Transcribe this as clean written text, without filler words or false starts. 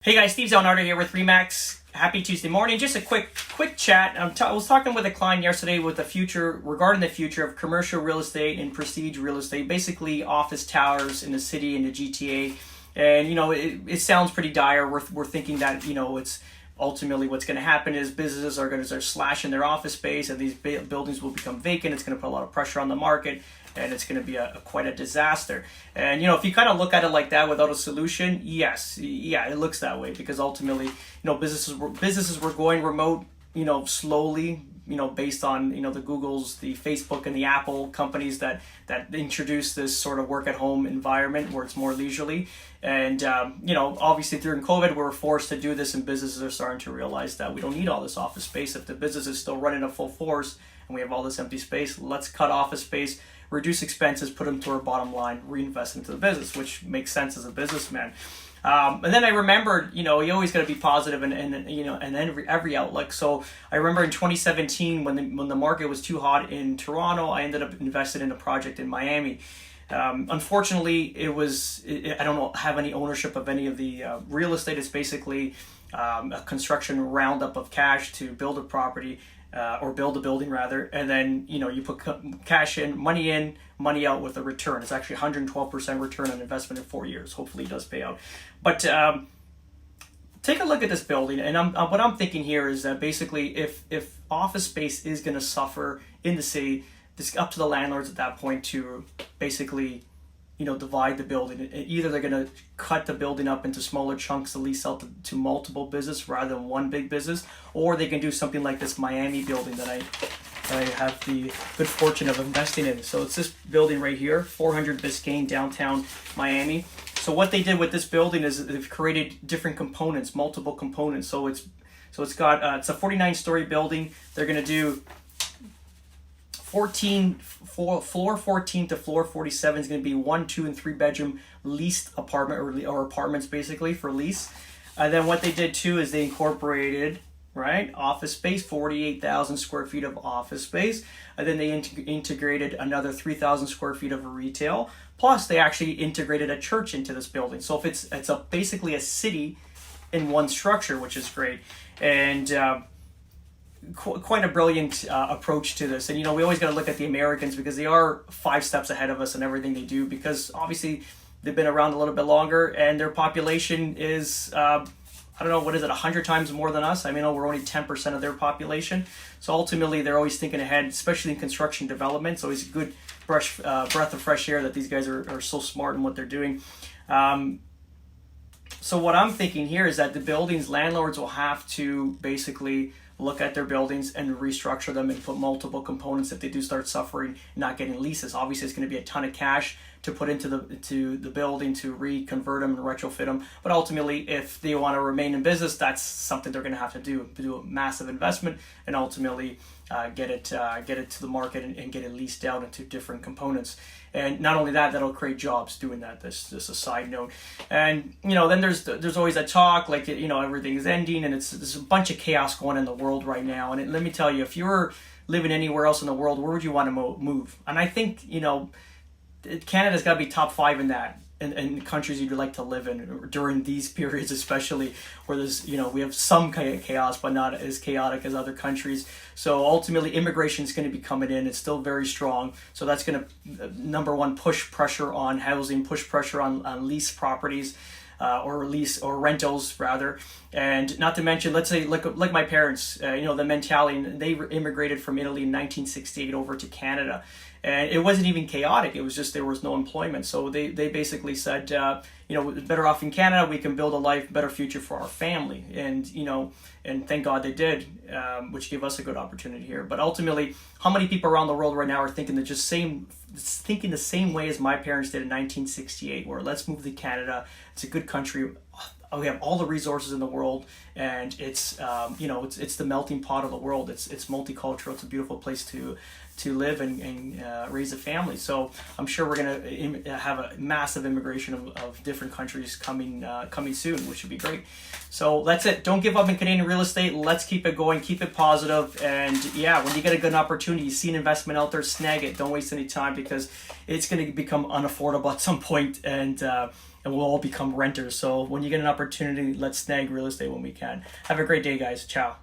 Hey guys, Steve Zalnardo here with Remax. Happy Tuesday morning. Just a quick chat. I was talking with a client yesterday regarding the future of commercial real estate and prestige real estate, basically office towers in the city and the GTA. And it sounds pretty dire. We're thinking that it's ultimately what's going to happen is businesses are going to start slashing their office space, and these buildings will become vacant. It's going to put a lot of pressure on the market, and it's going to be quite a disaster. And if you kind of look at it like that without a solution, it looks that way, because ultimately businesses were going remote slowly, based on the Googles, the Facebook, and the Apple companies that introduced this sort of work at home environment where it's more leisurely. And obviously during COVID, we were forced to do this, and businesses are starting to realize that we don't need all this office space. If the business is still running at full force and we have all this empty space, let's cut office space, reduce expenses, put them to our bottom line, reinvest into the business, which makes sense as a businessman. And then I remembered, you always got to be positive and every outlook. So I remember in 2017 when the market was too hot in Toronto, I ended up invested in a project in Miami. Unfortunately, I don't have any ownership of any of the real estate. It's basically a construction roundup of cash to build a property. Or build a building rather, and then you put cash in, money out with a return. It's actually 112% return on investment in 4 years. Hopefully it does pay out. But take a look at this building, and what I'm thinking here is that basically if office space is going to suffer in the city, it's up to the landlords at that point to basically divide the building. Either they're going to cut the building up into smaller chunks to lease out to multiple business rather than one big business, or they can do something like this Miami building that I have the good fortune of investing in. So it's this building right here, 400 Biscayne, downtown Miami. So what they did with this building is they've created different components, multiple components. So it's got it's a 49-story building. They're going to do floor 14 to floor 47 is going to be 1, 2, and 3 bedroom leased apartment or apartments basically for lease. And then what they did too is they incorporated office space, 48,000 square feet of office space, and then they integrated another 3,000 square feet of retail. Plus they actually integrated a church into this building. So if it's basically a city in one structure, which is great. And quite a brilliant approach to this. And we always got to look at the Americans, because they are 5 steps ahead of us in everything they do, because obviously they've been around a little bit longer and their population is 100 times more than us. I mean, we're only 10% of their population. So ultimately they're always thinking ahead, especially in construction development. So it's a good breath of fresh air that these guys are so smart in what they're doing. So what I'm thinking here is that the buildings, landlords will have to basically look at their buildings and restructure them and put multiple components if they do start suffering, not getting leases. Obviously, it's going to be a ton of cash to put into the building to reconvert them and retrofit them. But ultimately, if they want to remain in business, that's something they're going to have to do a massive investment and ultimately get it to the market and get it leased out into different components. And not only that, that'll create jobs doing that. This is a side note. And then there's always that talk like everything's ending, and there's a bunch of chaos going on in the world right now. And let me tell you, if you were living anywhere else in the world, where would you want to move? And I think Canada's got to be top 5 in that. And countries you'd like to live in during these periods, especially where there's we have some chaos but not as chaotic as other countries. So ultimately immigration is going to be coming in. It's still very strong, so that's going to number one, push pressure on housing, push pressure on lease properties or rentals rather. And not to mention, let's say like my parents, the mentality, they immigrated from Italy in 1968 over to Canada. And it wasn't even chaotic. It was just there was no employment. So they basically said, better off in Canada. We can build a better future for our family. And and thank God they did, which gave us a good opportunity here. But ultimately, how many people around the world right now are thinking the same way as my parents did in 1968, where let's move to Canada. It's a good country. We have all the resources in the world, and it's it's the melting pot of the world. It's multicultural. It's a beautiful place to to live and raise a family. So I'm sure we're going to have a massive immigration of different countries coming soon, which would be great. So that's it. Don't give up in Canadian real estate. Let's keep it going, keep it positive. And yeah, when you get a good opportunity, you see an investment out there, snag it. Don't waste any time, because it's going to become unaffordable at some point, and we'll all become renters. So when you get an opportunity, let's snag real estate when we can. Have a great day, guys. Ciao.